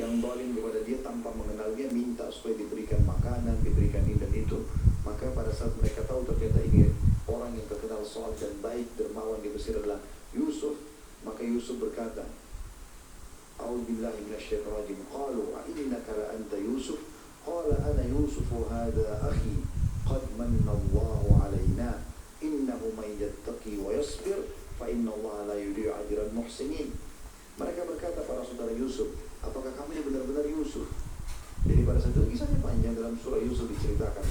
yang zalim kepada dia tanpa mengenalnya, minta supaya diberikan makanan, diberikan ini dan itu. Maka pada saat mereka tahu ternyata ini orang yang terkenal saleh dan baik dermawan di Mesir adalah Yusuf, maka Yusuf berkata, A'udzubillahi minasyaitonir rajim. Qalu a'innaka la anta Yusuf? Qala ana Yusuf hadha akhi qad manna Allahu 'alaina innahu man yattaqi wa yasbir fa inna Allah la yudhi'u ajral muhsinin. Mereka berkata, para saudara Yusuf, apakah kamu yang benar-benar Yusuf? Jadi pada saat itu kisahnya panjang dalam surah Yusuf diceritakan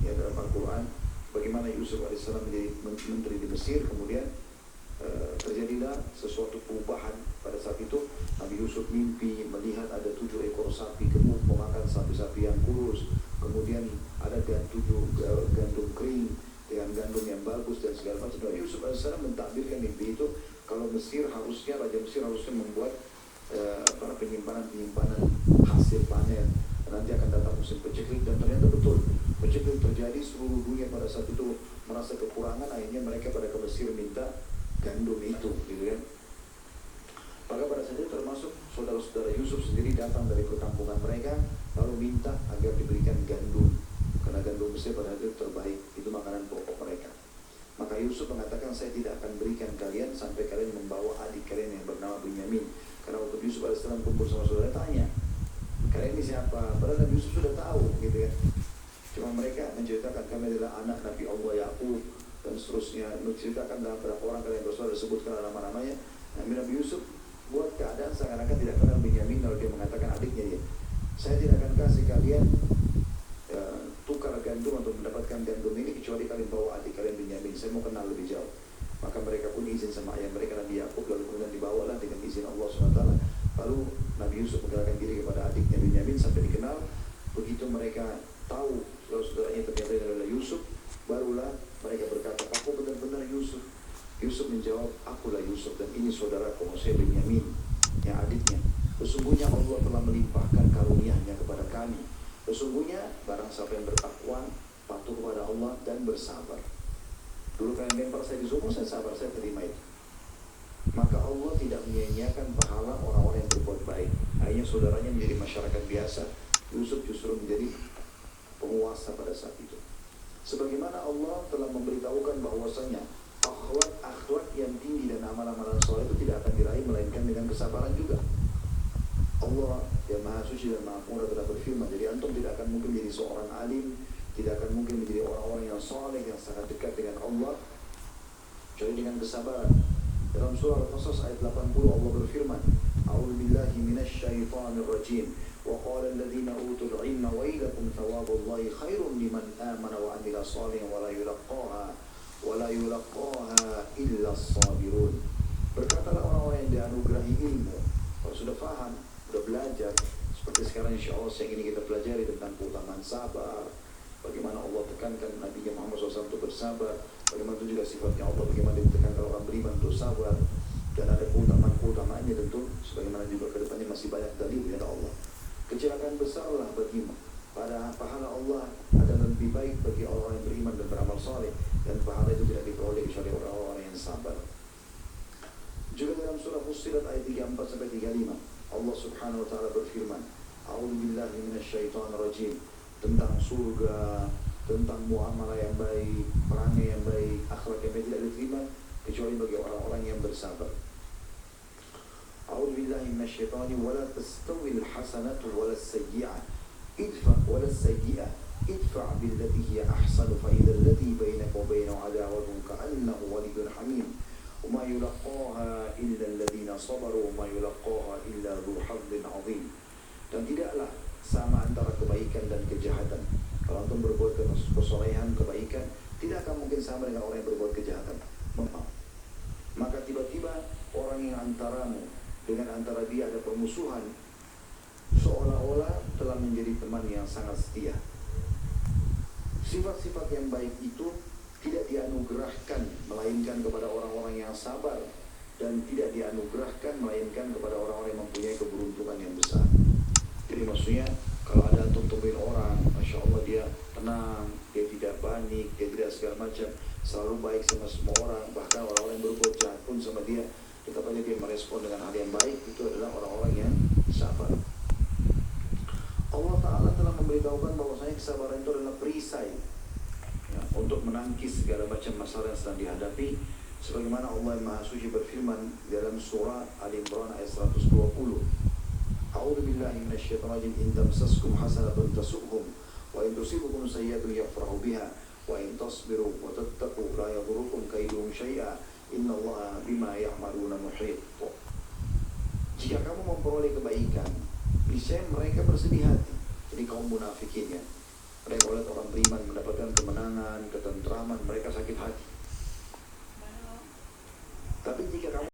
ya dalam Al-Quran bagaimana Yusuf AS menjadi menteri di Mesir. Kemudian terjadilah sesuatu perubahan pada saat itu. Nabi Yusuf mimpi melihat ada 7 ekor sapi gemuk memakan sapi-sapi yang kurus. Kemudian ada 7 gandum kering dengan gandum yang bagus dan segala macam. Yusuf AS mentakbirkan mimpi itu kalau Mesir harusnya, Raja Mesir harusnya membuat para penyimpanan hasil panen. Nanti akan datang musim paceklik, dan ternyata betul paceklik terjadi. Seluruh dunia pada saat itu merasa kekurangan, akhirnya mereka pada ke Mesir minta gandum itu, gitu kan. Maka pada saat itu termasuk saudara-saudara Yusuf sendiri datang dari perkampungan mereka lalu minta agar diberikan gandum, karena gandum Mesir pada saat itu terbaik, itu makanan pokok mereka. Maka Yusuf mengatakan, saya tidak akan berikan kalian sampai kalian membawa adik kalian yang bernama Binyamin. Karena waktu Yusuf AS kumpul sama saudara, tanya, kalian ini siapa? Padahal Nabi Yusuf sudah tahu, gitu kan. Cuma mereka menceritakan, kami adalah anak Nabi Allah Yaqub dan seterusnya. Menceritakan dalam berapa orang kalian bersaudara, disebutkan nama-namanya. Nabi Yusuf buat keadaan seakan-akan tidak kenal Binyamin, lalu dia mengatakan adiknya, ya, saya tidak akan kasih kalian tukar gandum untuk mendapatkan gandum ini kecuali kalian bawa adik kalian Binyamin, saya mau kenal lebih jauh. Maka mereka pun izin sama ayah mereka Nabi Yaqub, lalu kemudian dibawalah dengan izin Allah SWT. Lalu Nabi Yusuf mengenalkan diri kepada adiknya Binyamin sampai dikenal. Begitu mereka tahu saudara-saudaranya ternyata adalah Yusuf, barulah mereka berkata, aku benar-benar Yusuf. Yusuf menjawab, akulah Yusuf dan ini saudaraku, saya Binyamin, yang adiknya. Sesungguhnya Allah telah melimpahkan karunia-Nya kepada kami. Sesungguhnya barang siapa yang bertakwa, patuh kepada Allah dan bersabar. Dulu kalian lempar saya di sumur, saya sabar, saya terima itu. Maka Allah tidak menyia-nyiakan pahala orang-orang yang berbuat baik. Akhirnya saudaranya menjadi masyarakat biasa, Yusuf justru menjadi penguasa pada saat itu. Sebagaimana Allah telah memberitahukan bahwasanya akhlak yang tinggi dan amalan-amalan soleh itu tidak akan diraih melainkan dengan kesabaran juga. Allah yang Maha Suci dan Maha Mudah telah berfirman, jadi antum tidak akan mungkin menjadi seorang alim, tidak akan mungkin menjadi orang-orang yang soleh yang sangat dekat dengan Allah kecuali dengan kesabaran. Dalam surah Al-Qasas ayat 80 Allah berfirman, A'udzubillahi minasyaitonir rajim. Wa qala alladziina utul 'ilma wailakum thawabullahi khairum liman amana wa 'amila shalihan wa la yulaqaha illa as-sabirun. Berkatalah orang-orang yang dianugerahi ilmu, kalau sudah faham, sudah belajar, seperti sekarang insya Allah yang ini kita pelajari tentang keutamaan sabar, bagaimana Allah tekankan Nabi Muhammad SAW untuk bersabar, bagaimana itu juga sifatnya Allah, bagaimana ditekankan orang beriman untuk sabar, dan ada keutamaannya tentu, sebagaimana juga ke depannya masih banyak dalil dari Allah. Kecelakaan besarlah bagimu, pada pahala Allah adalah lebih baik bagi orang yang beriman dan beramal saleh, dan pahala itu tidak diperoleh kecuali orang-orang yang sabar. Juga dalam surah Fussilat ayat 34-35 Allah Subhanahu wa taala berfirman, A'udzubillahi minasyaitonir rajim, tentang surga, tentang muamalah yang baik, perangai yang baik, akhlak yang baik tidak diterima kecuali bagi orang-orang yang bersabar. A'udzubillahi minasyaitonir wa la tastawil hasanatu wa la sayyi'ah idfa' billati hiya ahsanu fa idzal ladzi bainaka wa bainahu 'adawatun ka'annahu waliyyun hamim. وما يلقاها إلا الذين صبروا وما يلقاها إلا ذو حظ عظيم. Dan tidaklah sama antara kebaikan dan kejahatan. Kalau antum berbuat kesolehan, kebaikan, tidak akan mungkin sama dengan orang yang berbuat kejahatan. Maka tiba-tiba orang yang antaramu dengan antara dia ada permusuhan, seolah-olah telah menjadi teman yang sangat setia. Sifat-sifat yang baik itu tidak dianugerahkan melainkan kepada orang-orang yang sabar, dan tidak dianugerahkan melainkan kepada orang-orang yang mempunyai keberuntungan yang besar. Jadi maksudnya kalau ada antum temuin orang, Masya Allah dia tenang, dia tidak panik, dia tidak segala macam, selalu baik sama semua orang, bahkan orang-orang yang berbuat jahat pun sama dia tetap aja dia merespon dengan hal yang baik, itu adalah orang-orang yang sabar. kesabaran itu adalah perisai ya, untuk menangkis segala macam masalah yang sedang dihadapi. Sebagaimana Allah Maha Suci berfirman dalam surah Al-Imran ayat 120. A'udzu billahi minasyaitonir rajim. In tamsaskum hasanatun tasu'hum wa in tusibukum sayyi'atun yafrahu biha wa in tasbiru wa tattaqu la yadurrukum kaiduhum syai'a innallaha bima ya'maluna muhit. Jika kamu memperoleh kebaikan, niscaya mereka bersedih hati. Ini kaum munafikin ya. Mereka oleh orang beriman mendapatkan kemenangan, ketentraman, mereka sakit hati. Tapi jika kamu